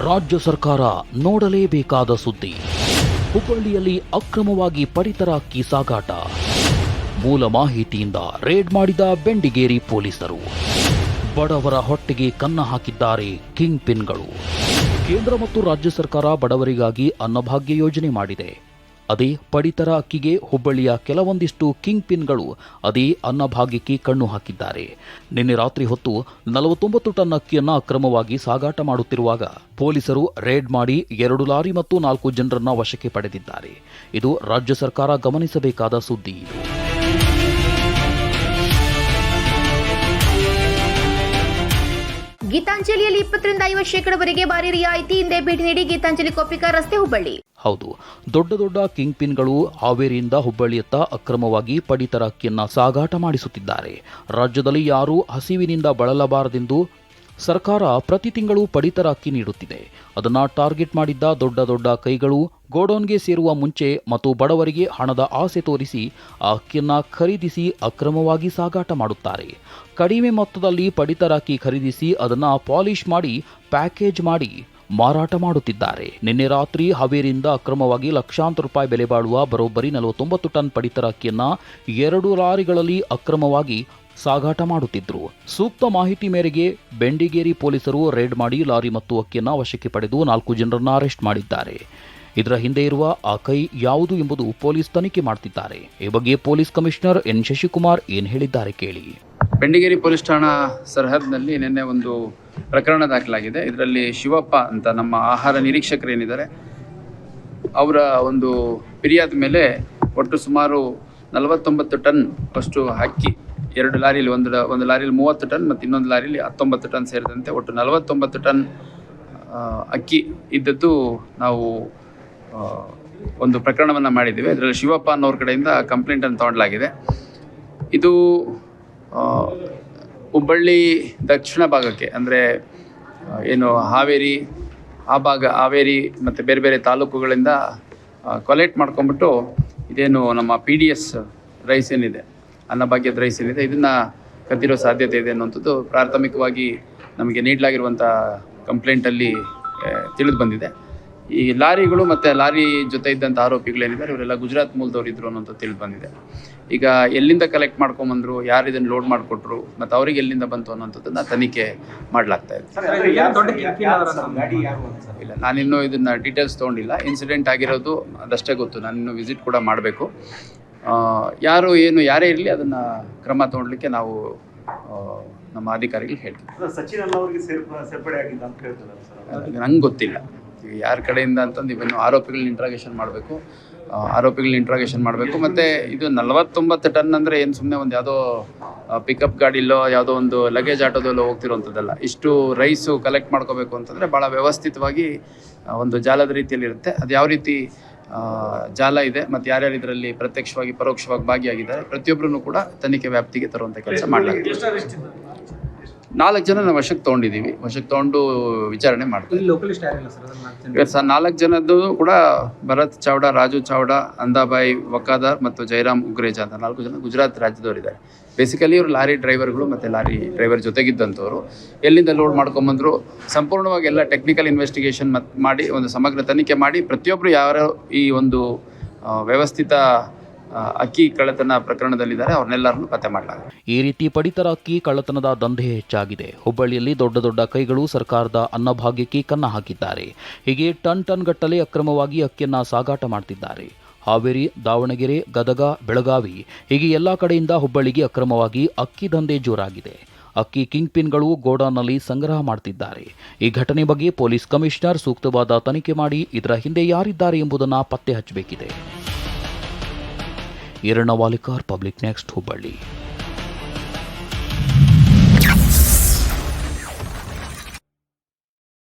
ರಾಜ್ಯ ಸರ್ಕಾರ ನೋಡಲೇಬೇಕಾದ ಸುದ್ದಿ. ಹುಬ್ಬಳ್ಳಿಯಲ್ಲಿ ಅಕ್ರಮವಾಗಿ ಪಡಿತರ ಅಕ್ಕಿ ಸಾಗಾಟ. ಮೂಲ ಮಾಹಿತಿಯಿಂದ ರೇಡ್ ಮಾಡಿದ ಬೆಂಡಿಗೇರಿ ಪೊಲೀಸರು. ಬಡವರ ಹೊಟ್ಟೆಗೆ ಕನ್ನ ಹಾಕಿದ್ದಾರೆ ಕಿಂಗ್ ಪಿನ್ಗಳು. ಕೇಂದ್ರ ಮತ್ತು ರಾಜ್ಯ ಸರ್ಕಾರ ಬಡವರಿಗಾಗಿ ಅನ್ನಭಾಗ್ಯ ಯೋಜನೆ ಮಾಡಿದೆ. ಅದೇ ಪಡಿತರ ಅಕ್ಕಿಗೆ ಹುಬ್ಬಳ್ಳಿಯ ಕೆಲವೊಂದಿಷ್ಟು ಕಿಂಗ್ ಪಿನ್ಗಳು ಅದೇ ಅನ್ನಭಾಗ್ಯಕ್ಕೆ ಕಣ್ಣು ಹಾಕಿದ್ದಾರೆ. ನಿನ್ನೆ ರಾತ್ರಿ ಹೊತ್ತು 49 ಟನ್ ಅಕ್ಕಿಯನ್ನು ಅಕ್ರಮವಾಗಿ ಸಾಗಾಟ ಮಾಡುತ್ತಿರುವಾಗ ಪೊಲೀಸರು ರೇಡ್ ಮಾಡಿ 2 ಲಾರಿ ಮತ್ತು 4 ಜನರನ್ನ ವಶಕ್ಕೆ ಪಡೆದಿದ್ದಾರೆ. ಇದು ರಾಜ್ಯ ಸರ್ಕಾರ ಗಮನಿಸಬೇಕಾದ ಸುದ್ದಿ. ಗೀತಾಂಜಲಿಯಲ್ಲಿ 20ರಿಂದ 50% ಭಾರಿ ರಿಯಾಯಿತಿ. ಹಿಂದೆ ಭೇಟಿ ನೀಡಿ ಗೀತಾಂಜಲಿ ಕೊಪ್ಪಿಕಾ ರಸ್ತೆ, ಹುಬ್ಬಳ್ಳಿ. ಹೌದು, ದೊಡ್ಡ ದೊಡ್ಡ ಕಿಂಗ್ ಪಿನ್ಗಳು ಹಾವೇರಿಯಿಂದ ಹುಬ್ಬಳ್ಳಿಯತ್ತ ಅಕ್ರಮವಾಗಿ ಪಡಿತರ ಅಕ್ಕಿಯನ್ನ ಸಾಗಾಟ ಮಾಡಿಸುತ್ತಿದ್ದಾರೆ. ರಾಜ್ಯದಲ್ಲಿ ಯಾರೂ ಹಸಿವಿನಿಂದ ಬಳಲಬಾರದೆಂದು ಸರ್ಕಾರ ಪ್ರತಿ ತಿಂಗಳು ಪಡಿತರ ಅಕ್ಕಿ ನೀಡುತ್ತಿದೆ. ಅದನ್ನ ಟಾರ್ಗೆಟ್ ಮಾಡಿದ್ದ ದೊಡ್ಡ ದೊಡ್ಡ ಕೈಗಳು ಗೋಡೌನ್ಗೆ ಸೇರುವ ಮುಂಚೆ ಮತ್ತು ಬಡವರಿಗೆ ಹಣದ ಆಸೆ ತೋರಿಸಿ ಆ ಅಕ್ಕಿಯನ್ನ ಖರೀದಿಸಿ ಅಕ್ರಮವಾಗಿ ಸಾಗಾಟ ಮಾಡುತ್ತಾರೆ. ಕಡಿಮೆ ಮೊತ್ತದಲ್ಲಿ ಪಡಿತರ ಅಕ್ಕಿ ಖರೀದಿಸಿ ಅದನ್ನ ಪಾಲಿಶ್ ಮಾಡಿ ಪ್ಯಾಕೇಜ್ ಮಾಡಿ ಮಾರಾಟ ಮಾಡುತ್ತಿದ್ದಾರೆ. ನಿನ್ನೆ ರಾತ್ರಿ ಹಾವೇರಿಯಿಂದ ಅಕ್ರಮವಾಗಿ ಲಕ್ಷಾಂತರ ರೂಪಾಯಿ ಬೆಲೆ ಬಾಳುವ ಬರೋಬ್ಬರಿ 49 ಟನ್ ಪಡಿತರ ಅಕ್ಕಿಯನ್ನ 2 ಲಾರಿಗಳಲ್ಲಿ ಅಕ್ರಮವಾಗಿ ಸಾಗಾಟ ಮಾಡುತ್ತಿದ್ರು. ಸೂಕ್ತ ಮಾಹಿತಿ ಮೇರೆಗೆ ಬೆಂಡಿಗೇರಿ ಪೊಲೀಸರು ರೇಡ್ ಮಾಡಿ ಲಾರಿ ಮತ್ತು ಅಕ್ಕಿಯನ್ನ ವಶಕ್ಕೆ ಪಡೆದು 4 ಜನರನ್ನ ಅರೆಸ್ಟ್ ಮಾಡಿದ್ದಾರೆ. ಇದರ ಹಿಂದೆ ಇರುವ ಆ ಕೈ ಯಾವುದು ಎಂಬುದು ಪೊಲೀಸ್ ತನಿಖೆ ಮಾಡುತ್ತಿದ್ದಾರೆ. ಈ ಬಗ್ಗೆ ಪೊಲೀಸ್ ಕಮಿಷನರ್ ಎನ್ ಶಶಿಕುಮಾರ್ ಏನ್ ಹೇಳಿದ್ದಾರೆ ಕೇಳಿ. ಬೆಂಡಿಗೇರಿ ಪೊಲೀಸ್ ಠಾಣಾ ಸರಹದ್ನಲ್ಲಿ ನಿನ್ನೆ ಒಂದು ಪ್ರಕರಣ ದಾಖಲಾಗಿದೆ. ಇದರಲ್ಲಿ ಶಿವಪ್ಪ ಅಂತ ನಮ್ಮ ಆಹಾರ ನಿರೀಕ್ಷಕರೇನಿದ್ದಾರೆ ಅವರ ಒಂದು ಫಿರ್ಯಾದ್ ಮೇಲೆ ಒಟ್ಟು ಸುಮಾರು 49 ಟನ್ ಅಷ್ಟು ಅಕ್ಕಿ 2 ಲಾರಿಯಲ್ಲಿ ಒಂದು ಲಾರಿಯಲ್ಲಿ 30 ಟನ್ ಮತ್ತು ಇನ್ನೊಂದು ಲಾರಿಯಲ್ಲಿ 19 ಟನ್ ಸೇರಿದಂತೆ ಒಟ್ಟು 49 ಟನ್ ಅಕ್ಕಿ ಇದ್ದದ್ದು ನಾವು ಒಂದು ಪ್ರಕರಣವನ್ನು ಮಾಡಿದ್ದೇವೆ. ಇದರಲ್ಲಿ ಶಿವಪ್ಪ ಅನ್ನೋರ ಕಡೆಯಿಂದ ಕಂಪ್ಲೇಂಟನ್ನು ತಗೊಳ್ಳಲಾಗಿದೆ. ಇದು ಹುಬ್ಬಳ್ಳಿ ದಕ್ಷಿಣ ಭಾಗಕ್ಕೆ ಅಂದರೆ ಏನು ಹಾವೇರಿ ಆ ಭಾಗ ಹಾವೇರಿ ಮತ್ತು ಬೇರೆ ಬೇರೆ ತಾಲೂಕುಗಳಿಂದ ಕಲೆಕ್ಟ್ ಮಾಡ್ಕೊಂಬಿಟ್ಟು ಇದೇನು ನಮ್ಮ PDS ರೈಸ್ ಏನಿದೆ, ಅನ್ನಭಾಗ್ಯದ ರೈಸ್ ಏನಿದೆ, ಇದನ್ನು ಕದ್ದಿರೋ ಸಾಧ್ಯತೆ ಇದೆ ಅನ್ನುವಂಥದ್ದು ಪ್ರಾಥಮಿಕವಾಗಿ ನಮಗೆ ನೀಡಲಾಗಿರುವಂಥ ಕಂಪ್ಲೇಂಟಲ್ಲಿ ತಿಳಿದು ಬಂದಿದೆ. ಈ ಲಾರಿಗಳು ಮತ್ತು ಲಾರಿ ಜೊತೆ ಇದ್ದಂಥ ಆರೋಪಿಗಳೇನಿದ್ದಾರೆ ಇವರೆಲ್ಲ ಗುಜರಾತ್ ಮೂಲದವ್ರು ಇದ್ರು ಅನ್ನೋಂಥದ್ದು ತಿಳಿದು ಬಂದಿದೆ. ಈಗ ಎಲ್ಲಿಂದ ಕಲೆಕ್ಟ್ ಮಾಡ್ಕೊಂಬಂದರು, ಯಾರು ಇದನ್ನು ಲೋಡ್ ಮಾಡಿಕೊಟ್ರು ಮತ್ತು ಅವರಿಗೆ ಎಲ್ಲಿಂದ ಬಂತು ಅನ್ನೋಂಥದ್ದನ್ನು ತನಿಖೆ ಮಾಡಲಾಗ್ತಾ ಇದೆ. ಇಲ್ಲ, ನಾನಿನ್ನೂ ಇದನ್ನು ಡೀಟೇಲ್ಸ್ ತೊಗೊಂಡಿಲ್ಲ. ಇನ್ಸಿಡೆಂಟ್ ಆಗಿರೋದು ಅದಷ್ಟೇ ಗೊತ್ತು. ನಾನಿನ್ನೂ ವಿಸಿಟ್ ಕೂಡ ಮಾಡಬೇಕು. ಯಾರು ಏನು ಯಾರೇ ಇರಲಿ ಅದನ್ನು ಕ್ರಮ ತೊಗೊಳ್ಲಿಕ್ಕೆ ನಾವು ನಮ್ಮ ಅಧಿಕಾರಿಗಳು ಹೇಳ್ತೀವಿ. ನಂಗೆ ಗೊತ್ತಿಲ್ಲ ಯಾರ ಕಡೆಯಿಂದ ಅಂತಂದು ಇವನ್ನು ಆರೋಪಿಗಳನ್ನ ಇಂಟ್ರಾಗೇಷನ್ ಮಾಡಬೇಕು. ಮತ್ತು ಇದು 49 ಟನ್ ಅಂದರೆ ಏನು ಸುಮ್ಮನೆ ಒಂದು ಯಾವುದೋ ಪಿಕಪ್ ಗಾಡಿಲ್ಲೋ ಯಾವುದೋ ಒಂದು ಲಗೇಜ್ ಆಟೋದಲ್ಲೋ ಹೋಗ್ತಿರೋಂಥದ್ದಲ್ಲ. ಇಷ್ಟು ರೈಸು ಕಲೆಕ್ಟ್ ಮಾಡ್ಕೋಬೇಕು ಅಂತಂದರೆ ಭಾಳ ವ್ಯವಸ್ಥಿತವಾಗಿ ಒಂದು ಜಾಲದ ರೀತಿಯಲ್ಲಿ ಇರುತ್ತೆ. ಅದು ಯಾವ ರೀತಿ ಜಾಲ ಇದೆ ಮತ್ತು ಯಾರ್ಯಾರು ಇದರಲ್ಲಿ ಪ್ರತ್ಯಕ್ಷವಾಗಿ ಪರೋಕ್ಷವಾಗಿ ಭಾಗಿಯಾಗಿದ್ದಾರೆ ಪ್ರತಿಯೊಬ್ಬರೂ ಕೂಡ ತನಿಖೆ ವ್ಯಾಪ್ತಿಗೆ ತರುವಂಥ ಕೆಲಸ ಮಾಡಲಾಗಿದೆ. 4 ಜನ ನಾವು ವಶಕ್ಕೆ ತೊಗೊಂಡಿದ್ದೀವಿ. ವಶಕ್ಕೆ ತೊಗೊಂಡು ವಿಚಾರಣೆ ಮಾಡ್ತೀವಿ. 4 ಜನದ್ದು ಕೂಡ ಭರತ್ ಚಾವ್ಡಾ, ರಾಜು ಚಾವ್ಡಾ, ಅಂದಾಬಾಯಿ ವಕಾದಾರ್ ಮತ್ತು ಜೈರಾಮ್ ಉಗ್ರೇಜಾ ಅಂತ 4 ಜನ ಗುಜರಾತ್ ರಾಜ್ಯದವರಿದ್ದಾರೆ. ಬೇಸಿಕಲಿ ಇವರು ಲಾರಿ ಡ್ರೈವರ್ಗಳು ಮತ್ತು ಲಾರಿ ಡ್ರೈವರ್ ಜೊತೆಗಿದ್ದಂಥವ್ರು. ಎಲ್ಲಿಂದ ಲೋಡ್ ಮಾಡ್ಕೊಂಬಂದರು ಸಂಪೂರ್ಣವಾಗಿ ಎಲ್ಲ ಟೆಕ್ನಿಕಲ್ ಇನ್ವೆಸ್ಟಿಗೇಷನ್ ಮಾಡಿ ಒಂದು ಸಮಗ್ರ ತನಿಖೆ ಮಾಡಿ ಪ್ರತಿಯೊಬ್ಬರು ಯಾರು ಈ ಒಂದು ವ್ಯವಸ್ಥಿತ ಅಕ್ಕಿ ಕಳ್ಳತನ ಪ್ರಕರಣದಲ್ಲಿದ್ದಾರೆ ಅವ್ರನ್ನೆಲ್ಲರನ್ನು ಪತ್ತೆ ಮಾಡಲಾಗಿದೆ. ಈ ರೀತಿ ಪಡಿತರ ಅಕ್ಕಿ ಕಳ್ಳತನದ ದಂಧೆ ಹೆಚ್ಚಾಗಿದೆ. ಹುಬ್ಬಳ್ಳಿಯಲ್ಲಿ ದೊಡ್ಡ ದೊಡ್ಡ ಕೈಗಳು ಸರ್ಕಾರದ ಅನ್ನಭಾಗ್ಯಕ್ಕೆ ಕನ್ನ ಹಾಕಿದ್ದಾರೆ. ಹೀಗೆ ಟನ್ ಗಟ್ಟಲೆ ಅಕ್ರಮವಾಗಿ ಅಕ್ಕಿಯನ್ನ ಸಾಗಾಟ ಮಾಡ್ತಿದ್ದಾರೆ. ಹಾವೇರಿ, ದಾವಣಗೆರೆ, ಗದಗ, ಬೆಳಗಾವಿ ಹೀಗೆ ಎಲ್ಲಾ ಕಡೆಯಿಂದ ಹುಬ್ಬಳ್ಳಿಗೆ ಅಕ್ರಮವಾಗಿ ಅಕ್ಕಿ ದಂಧೆ ಜೋರಾಗಿದೆ. ಅಕ್ಕಿ ಕಿಂಗ್ ಪಿನ್ಗಳು ಗೋಡಾನ್ನಲ್ಲಿ ಸಂಗ್ರಹ ಮಾಡ್ತಿದ್ದಾರೆ. ಈ ಘಟನೆ ಬಗ್ಗೆ ಪೊಲೀಸ್ ಕಮಿಷನರ್ ಸೂಕ್ತವಾದ ತನಿಖೆ ಮಾಡಿ ಇದರ ಹಿಂದೆ ಯಾರಿದ್ದಾರೆ ಎಂಬುದನ್ನು ಪತ್ತೆ ಹಚ್ಚಬೇಕಿದೆ. Iranna Walikar, public next, Hubballi.